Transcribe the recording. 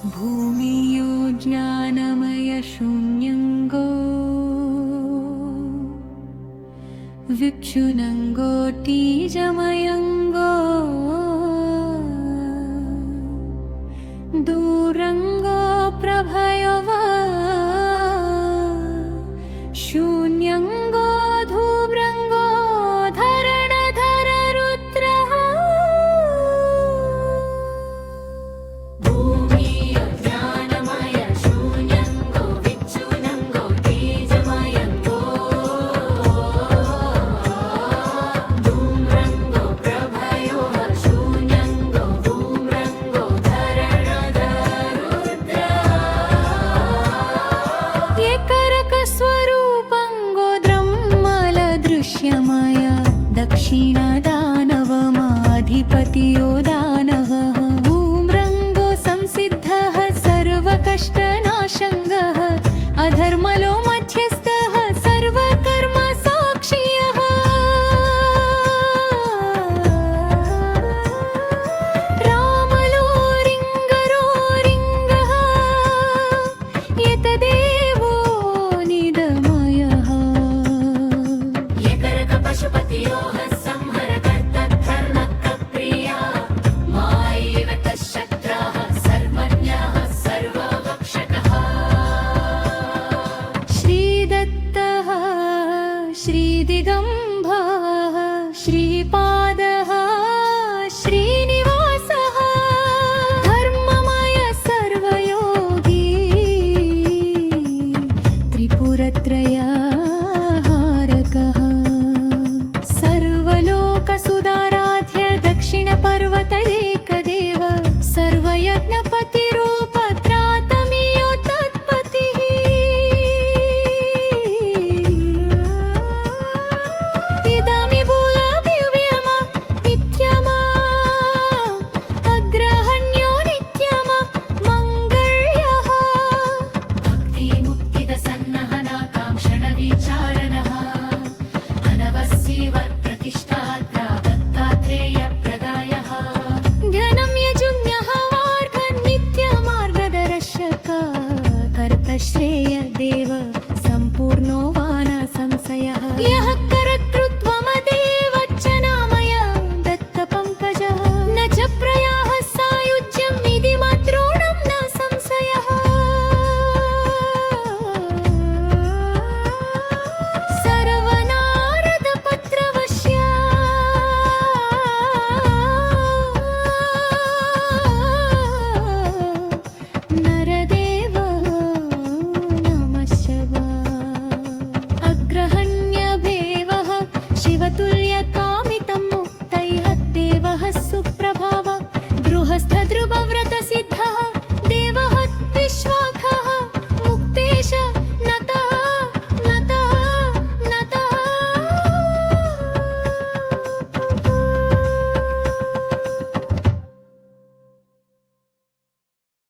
भूमियो ज्ञानमयशून्यङ्गो विक्षुनङ्गोटीजमयङ्गो दूरङ्गो प्रभयवा शून्यङ्गो धूम्रङ्गो धरणधर रुद्रः भूमियो ज्ञानमय शून्यङ्गो विक्षुनङ्गो तेजमयङ्गो धूम्रङ्गो प्रभयो शून्यङ्गो धूम्रङ्गो धरणधर रुद्रः एकरकस्वरूपङ्गो द्रम्मल दृश्यमय दक्षिणदानवमाधिपतियो दानवः धूम्रङ्गो संसिद्धः सर्वकष्टनाशङ्गः अधर्मलो मध्यस्थः सर्वकर्म साक्षियः रामलो रिङ्गरो रिङ्गः यतदेवो निदमयः एकरक पशुपतियो संहरकर्तद्धर्मकप्रिया मायैव तच्छत्राः सर्वज्ञः सर्वभक्षकः श्रीदत्तः श्रीदिगम्बरः श्रीपादः श्रीनिवासः धर्ममय सर्वयोगी त्रिपुरत्रयहारकः सर्वलोकसुदाराध्य दक्षिणपर्वतैकदेव सर्वयज्ञपतिरूपत्रातमीयो तत्पतिः इदमि भूलदिव्यम नित्यम अग्रहण्यो नित्यम मङ्गल्यः भक्तिमुक्तिदसन्नहनाकाङ्क्षणविचारणः अनवस्यैव प्रतिष्ठात्रा दत्तात्रेयप्रदायः ज्ञानं यजुज्ञः वार्धनित्यमार्गदर्शक कर्तश्रेयदेव सम्पूर्णो वान संशयः यः करकृत्वमदेवच्चनामय दत्तपङ्कजः न च प्रयाः सायुज्यम् इति मातॄणां न संशयः सर्वनारदपत्रवश्या नरदेव नमः शिवाय अग्रहण्यभेवः शिवतुल्यकामितं मुक्तैः देवः सुप्रभाव गृहस्थध्रुवव्रतः